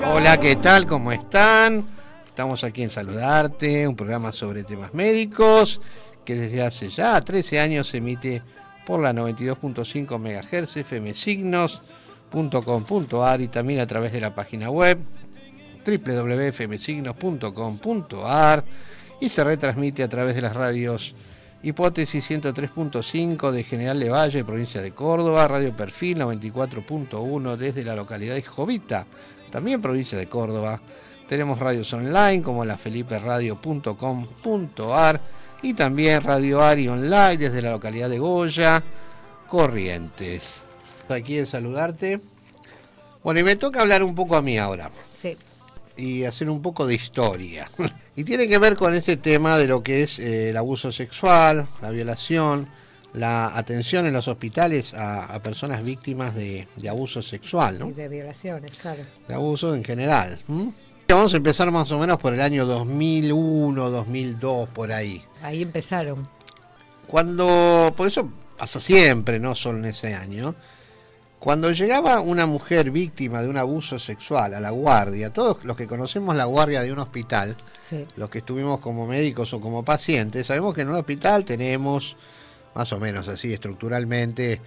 Hola, ¿qué tal? ¿Cómo están? Estamos aquí en Saludarte, un programa sobre temas médicos que desde hace ya 13 años se emite por la 92.5 MHz fmsignos.com.ar y también a través de la página web www.fmsignos.com.ar y se retransmite a través de las radios Hipótesis 103.5 de General Lavalle, provincia de Córdoba, Radio Perfil 94.1 desde la localidad de Jovita, también provincia de Córdoba. Tenemos radios online como la feliperadio.com.ar y también Radio Ari Online desde la localidad de Goya, Corrientes. Aquí en Saludarte. Bueno, y me toca hablar un poco a mí ahora. Sí. Y hacer un poco de historia. Y tiene que ver con este tema de lo que es el abuso sexual, la violación, la atención en los hospitales a personas víctimas de abuso sexual, ¿no? Y de violaciones, claro. De abuso en general. Vamos a empezar más o menos por el año 2001, 2002, por ahí. Ahí empezaron. Por eso pasó siempre, no solo en ese año. Cuando llegaba una mujer víctima de un abuso sexual a la guardia, todos los que conocemos la guardia de un hospital, sí, los que estuvimos como médicos o como pacientes, sabemos que en un hospital tenemos, más o menos así estructuralmente,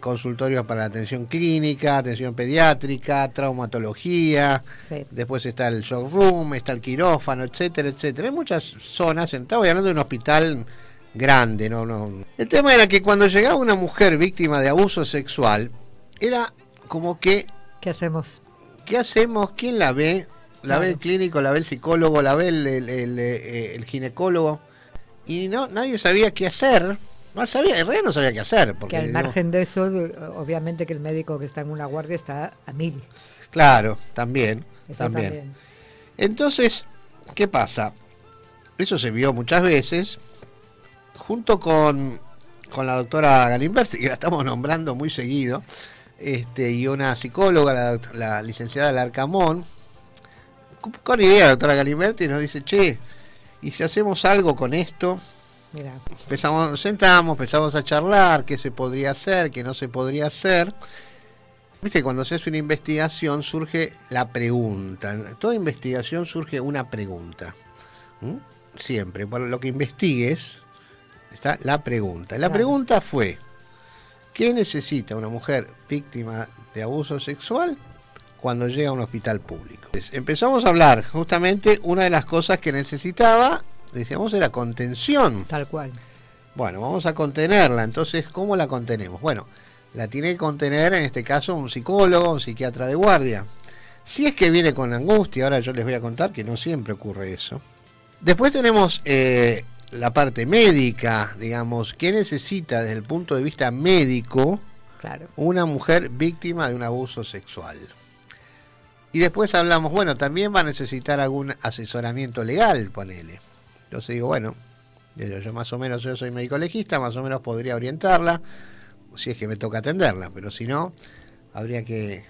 consultorios para la atención clínica, atención pediátrica, traumatología, sí, después está el shock room, está el quirófano, etcétera, etcétera. Hay muchas zonas, estaba hablando de un hospital grande, no. El tema era que cuando llegaba una mujer víctima de abuso sexual, era como que... ¿Qué hacemos? ¿Qué hacemos? ¿Quién la ve? La ve el clínico, la ve el psicólogo, la ve el ginecólogo. Y no, nadie sabía qué hacer. En realidad no sabía qué hacer. Porque, que al margen de eso, obviamente que el médico que está en una guardia está a 1000. Claro, también. También. Entonces, ¿qué pasa? Eso se vio muchas veces, junto con la doctora Galimberti, que la estamos nombrando muy seguido, y una psicóloga, la licenciada Larcamón, con idea, la doctora Galimberti nos dice, che, ¿y si hacemos algo con esto? Mirá. Nos sentamos, empezamos a charlar, qué se podría hacer, qué no se podría hacer. Viste, cuando se hace una investigación surge la pregunta. En toda investigación surge una pregunta. Siempre, por lo que investigues, está la pregunta. La pregunta fue, ¿qué necesita una mujer víctima de abuso sexual cuando llega a un hospital público? Empezamos a hablar, justamente una de las cosas que necesitaba, decíamos, era contención. Tal cual. Bueno, vamos a contenerla. Entonces, ¿cómo la contenemos? Bueno, la tiene que contener, en este caso, un psicólogo, un psiquiatra de guardia. Si es que viene con angustia, ahora yo les voy a contar que no siempre ocurre eso. Después tenemos la parte médica, digamos, ¿qué necesita desde el punto de vista médico una mujer víctima de un abuso sexual? Y después hablamos, bueno, también va a necesitar algún asesoramiento legal, ponele. Entonces digo, bueno, yo más o menos, yo soy médico legista, más o menos podría orientarla, si es que me toca atenderla, pero si no, habría que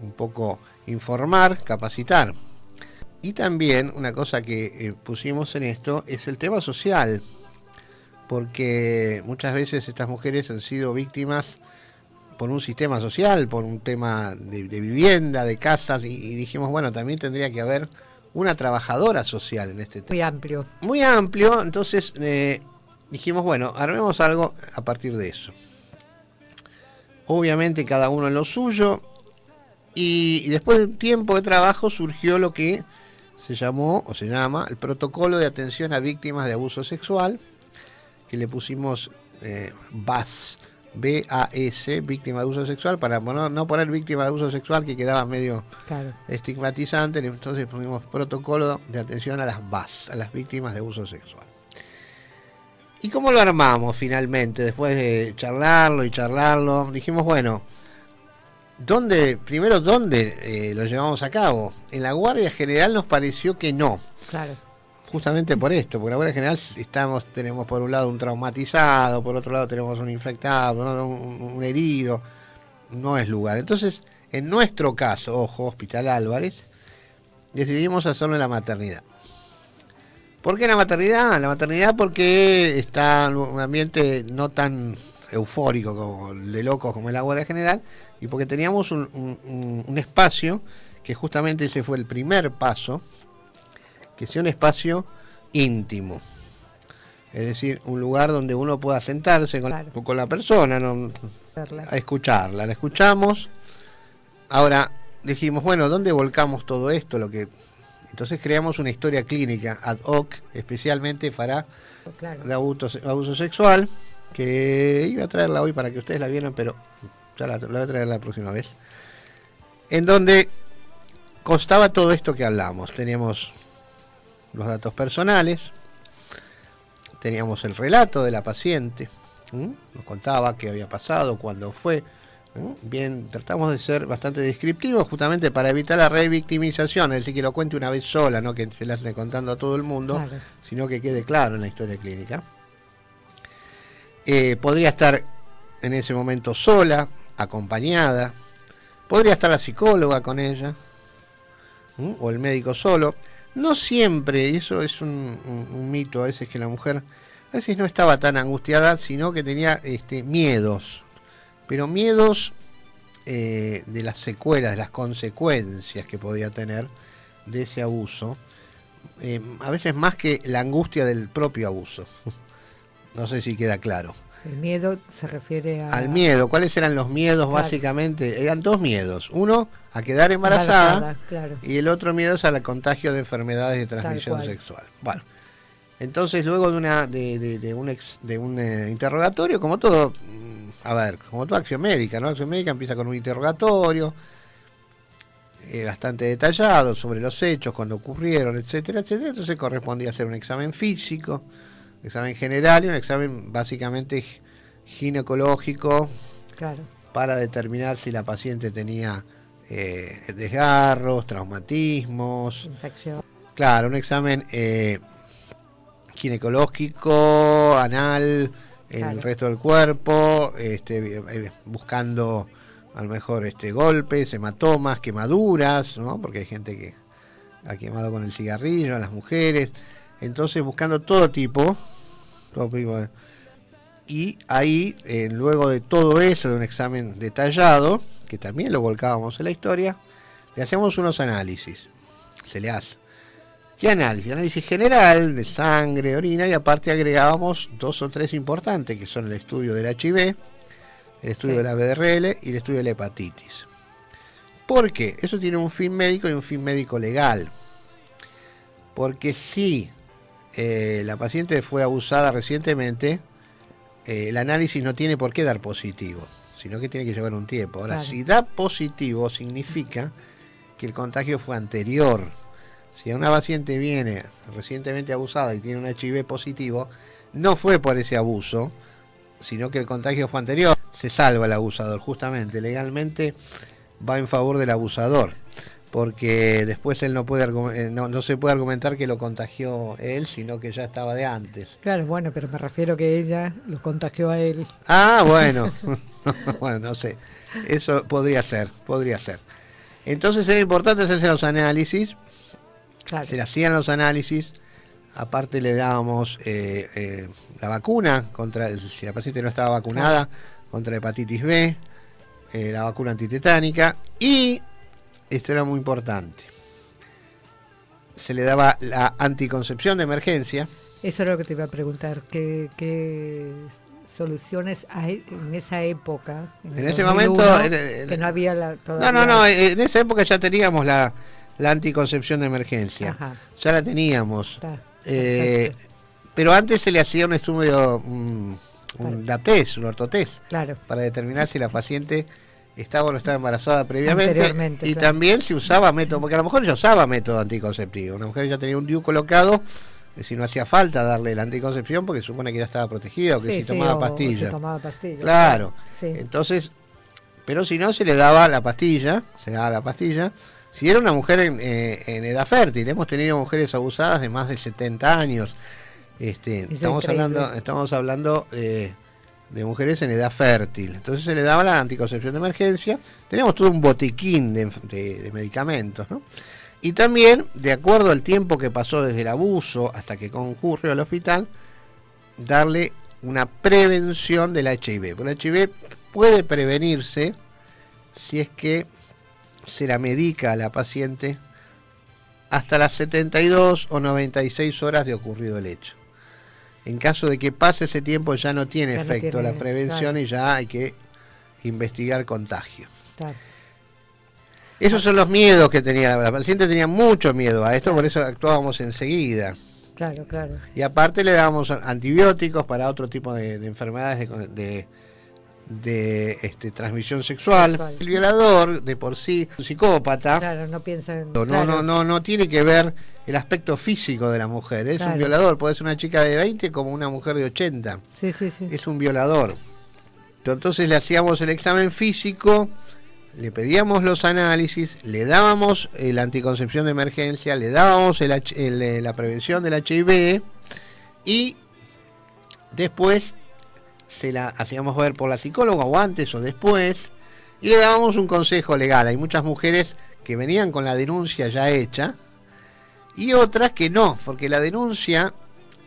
un poco informar, capacitar. Y también una cosa que pusimos en esto es el tema social, porque muchas veces estas mujeres han sido víctimas por un sistema social, por un tema de vivienda, de casas, y dijimos, bueno, también tendría que haber una trabajadora social en este tema. Muy amplio. Muy amplio, entonces dijimos, bueno, armemos algo a partir de eso. Obviamente cada uno en lo suyo, y después de un tiempo de trabajo surgió lo que se llamó o se llama el protocolo de atención a víctimas de abuso sexual, que le pusimos BAS, B-A-S, víctima de abuso sexual, para no poner víctima de abuso sexual, que quedaba medio estigmatizante. Entonces pusimos protocolo de atención a las BAS, a las víctimas de abuso sexual. ¿Y cómo lo armamos finalmente? Después de charlarlo, dijimos, bueno, ¿dónde lo llevamos a cabo? En la Guardia General nos pareció que no. Claro. Justamente por esto, porque en la Guardia General tenemos por un lado un traumatizado, por otro lado tenemos un infectado, un herido, no es lugar. Entonces, en nuestro caso, ojo, Hospital Álvarez, decidimos hacerlo en la maternidad. ¿Por qué en la maternidad? En la maternidad porque está en un ambiente no tan eufórico como el de locos como es la Guardia General, y porque teníamos un espacio que justamente ese fue el primer paso, que sea un espacio íntimo. Es decir, un lugar donde uno pueda sentarse con la persona, ¿no? A escucharla. La escuchamos. Ahora dijimos, bueno, ¿dónde volcamos todo esto? Entonces creamos una historia clínica ad hoc, especialmente para de abuso sexual, que iba a traerla hoy para que ustedes la vieran, pero ya la voy a traer la próxima vez. En donde constaba todo esto que hablamos. Teníamos los datos personales, teníamos el relato de la paciente, nos contaba qué había pasado, cuándo fue. Bien, tratamos de ser bastante descriptivos justamente para evitar la revictimización, es decir, que lo cuente una vez sola, no que se la esté contando a todo el mundo, sino que quede claro en la historia clínica. Podría estar en ese momento sola, acompañada, podría estar la psicóloga con ella, o el médico solo. No siempre, y eso es un mito a veces, que la mujer a veces no estaba tan angustiada, sino que tenía miedos, pero miedos de las secuelas, de las consecuencias que podía tener de ese abuso, a veces más que la angustia del propio abuso. No sé si queda claro. El miedo se refiere al miedo. ¿Cuáles eran los miedos? Básicamente eran dos miedos. Uno, a quedar embarazada, y el otro miedo es al contagio de enfermedades de transmisión sexual. Bueno, entonces luego de un interrogatorio, como todo, como toda acción médica, ¿no? Acción médica empieza con un interrogatorio bastante detallado sobre los hechos, cuando ocurrieron, etcétera, etcétera. Entonces correspondía hacer un examen físico, un examen general y un examen básicamente ginecológico, para determinar si la paciente tenía desgarros, traumatismos, infección. Claro, un examen ginecológico, anal, el resto del cuerpo, buscando a lo mejor golpes, hematomas, quemaduras, ¿no? Porque hay gente que ha quemado con el cigarrillo, a las mujeres. Entonces buscando todo tipo y ahí, luego de todo eso, de un examen detallado, que también lo volcábamos en la historia, le hacemos unos análisis. Se le hace. ¿Qué análisis? Análisis general de sangre, orina, y aparte agregábamos 2 o 3 importantes, que son el estudio del HIV, el estudio de la BRL y el estudio de la hepatitis. ¿Por qué? Eso tiene un fin médico y un fin médico legal. Porque si la paciente fue abusada recientemente, el análisis no tiene por qué dar positivo, sino que tiene que llevar un tiempo. Ahora, si da positivo, significa que el contagio fue anterior. Si a una paciente viene recientemente abusada y tiene un HIV positivo, no fue por ese abuso, sino que el contagio fue anterior. Se salva el abusador, justamente, legalmente va en favor del abusador, porque después él no se puede argumentar que lo contagió él, sino que ya estaba de antes. Claro, bueno, pero me refiero que ella lo contagió a él. Ah, bueno. Bueno, no sé. Eso podría ser. Entonces era importante hacerse los análisis. Se le hacían los análisis. Aparte le dábamos la vacuna si la paciente no estaba vacunada, contra hepatitis B, la vacuna antitetánica, y esto era muy importante, se le daba la anticoncepción de emergencia. Eso es lo que te iba a preguntar, ¿qué soluciones hay en esa época? En ese momento que no había todavía... No, en esa época ya teníamos la anticoncepción de emergencia. Ajá. Ya la teníamos. Pero antes se le hacía un estudio, un DAP test, un ortotest, para determinar si la paciente estaba o no estaba embarazada previamente, y también si usaba método, porque a lo mejor ya usaba método anticonceptivo. Una mujer ya tenía un DIU colocado, si no hacía falta darle la anticoncepción porque supone que ya estaba protegida, o que si tomaba pastillas. Claro. Sí. Entonces, pero si no, se le daba la pastilla, si era una mujer en edad fértil. Hemos tenido mujeres abusadas de más de 70 años. Estamos hablando de mujeres en edad fértil. Entonces se le daba la anticoncepción de emergencia. Teníamos todo un botiquín de medicamentos, ¿no? Y también, de acuerdo al tiempo que pasó desde el abuso hasta que concurrió al hospital, darle una prevención del HIV. Porque el HIV puede prevenirse si es que se la medica a la paciente hasta las 72 o 96 horas de ocurrido el hecho. En caso de que pase ese tiempo ya no tiene efecto la prevención, claro, y ya hay que investigar contagio. Claro. Esos son los miedos que tenía. La paciente tenía mucho miedo a esto, claro, por eso actuábamos enseguida. Claro, claro. Y aparte le dábamos antibióticos para otro tipo de enfermedades de transmisión sexual. El violador, de por sí, un psicópata, claro, no piensa en, claro, no tiene que ver el aspecto físico de la mujer. Es, claro, un violador. Puede ser una chica de 20 como una mujer de 80. Sí, sí, sí. Es un violador. Entonces le hacíamos el examen físico, le pedíamos los análisis, le dábamos la anticoncepción de emergencia, le dábamos la prevención del HIV y después se la hacíamos ver por la psicóloga o antes o después y le dábamos un consejo legal. Hay muchas mujeres que venían con la denuncia ya hecha y otras que no, porque la denuncia,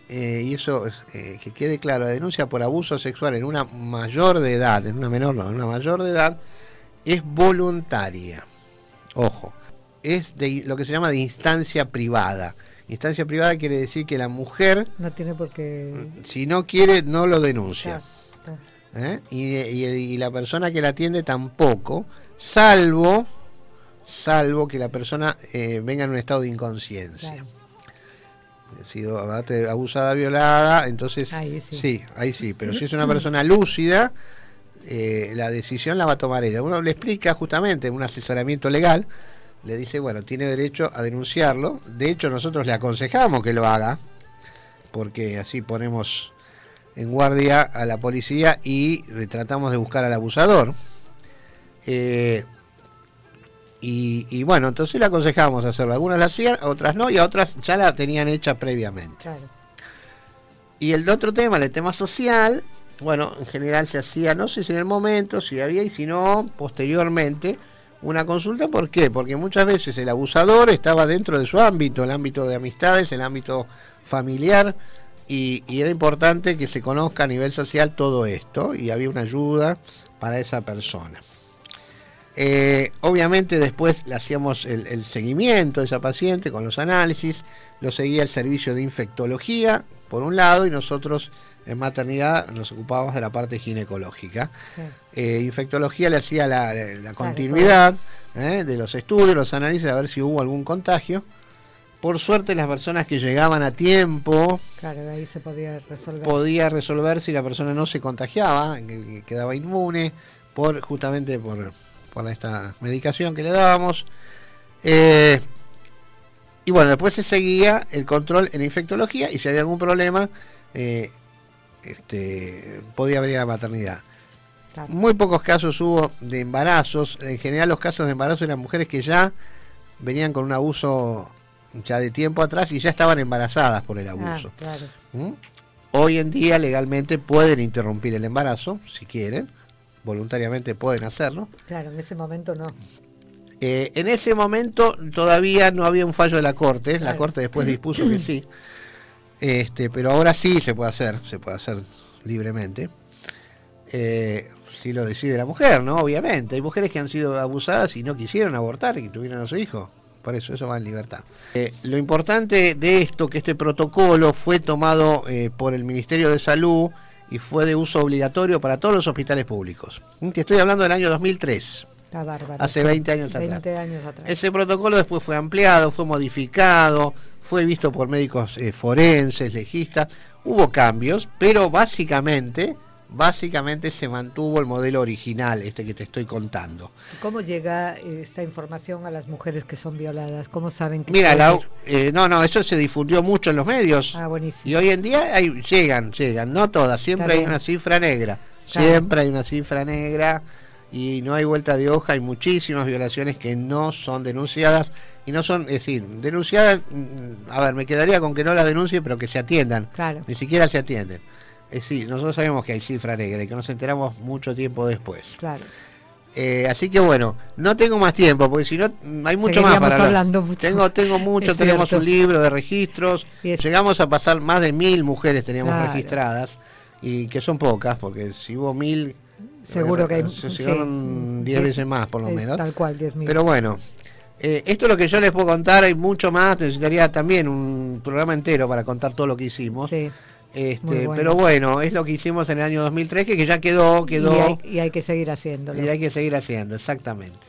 y eso que quede claro, la denuncia por abuso sexual en una mayor de edad, en una menor no, en una mayor de edad, es voluntaria. Ojo, es de lo que se llama de instancia privada. Instancia privada quiere decir que la mujer no tiene por qué, si no quiere, no lo denuncia. Claro, claro. Y la persona que la atiende tampoco, salvo que la persona venga en un estado de inconsciencia. Claro. Ha sido abusada, violada, entonces ahí sí, pero si es una persona lúcida, la decisión la va a tomar ella. Uno le explica justamente un asesoramiento legal, le dice, bueno, tiene derecho a denunciarlo. De hecho, nosotros le aconsejamos que lo haga, porque así ponemos en guardia a la policía y tratamos de buscar al abusador. Y bueno, entonces le aconsejamos hacerlo. Algunas la hacían, otras no, y a otras ya la tenían hecha previamente. Claro. Y el otro tema, el tema social, bueno, en general se hacía, no sé si en el momento, si había, y si no, posteriormente, una consulta. ¿Por qué? Porque muchas veces el abusador estaba dentro de su ámbito, el ámbito de amistades, el ámbito familiar, y era importante que se conozca a nivel social todo esto, y había una ayuda para esa persona. Obviamente después le hacíamos el seguimiento de esa paciente con los análisis, lo seguía el servicio de infectología por un lado y nosotros en maternidad nos ocupábamos de la parte ginecológica. Sí. Infectología le hacía la continuidad, de los estudios, los análisis, a ver si hubo algún contagio. Por suerte las personas que llegaban a tiempo, claro, ahí se podía resolver si la persona no se contagiaba, que quedaba inmune justamente por esta medicación que le dábamos. Y bueno, después se seguía el control en infectología y si había algún problema podía venir a la maternidad. Claro. Muy pocos casos hubo de embarazos. En general los casos de embarazo eran mujeres que ya venían con un abuso ya de tiempo atrás y ya estaban embarazadas por el abuso. Claro. Hoy en día legalmente pueden interrumpir el embarazo si quieren, voluntariamente pueden hacerlo. Claro, en ese momento no. En ese momento todavía no había un fallo de la Corte. Claro. La Corte después dispuso que sí. Pero ahora sí se puede hacer libremente. Si lo decide la mujer, ¿no? Obviamente. Hay mujeres que han sido abusadas y no quisieron abortar y que tuvieron a su hijo. Por eso va en libertad. Lo importante de esto, que este protocolo fue tomado por el Ministerio de Salud y fue de uso obligatorio para todos los hospitales públicos. Te estoy hablando del año 2003. Bárbaro, hace 20 años atrás. Ese protocolo después fue ampliado, fue modificado, fue visto por médicos forenses, legistas. Hubo cambios, pero básicamente se mantuvo el modelo original, que te estoy contando. ¿Cómo llega esta información a las mujeres que son violadas? ¿Cómo saben que... Mira, eso se difundió mucho en los medios. Ah, buenísimo. Y hoy en día llegan, no todas, siempre hay una cifra negra. Siempre hay una cifra negra y no hay vuelta de hoja. Hay muchísimas violaciones que no son denunciadas y no son, denunciadas, me quedaría con que no las denuncie, pero que se atiendan. Claro. Ni siquiera se atienden. Nosotros sabemos que hay cifra negra y que nos enteramos mucho tiempo después. Claro. Así que bueno, no tengo más tiempo, porque si no hay mucho más para hablar. Tengo mucho, tenemos un libro de registros, llegamos a pasar más de 1000 mujeres teníamos registradas, y que son pocas, porque si hubo 1000 Seguro que hay. Se llegaron 10 veces más, por lo menos. Tal cual, 10.000. Pero bueno, esto es lo que yo les puedo contar. Hay mucho más. Necesitaría también un programa entero para contar todo lo que hicimos. Sí. Bueno. Pero bueno, es lo que hicimos en el año 2003, que ya quedó. Y hay que seguir haciéndolo. Y hay que seguir haciendo, exactamente.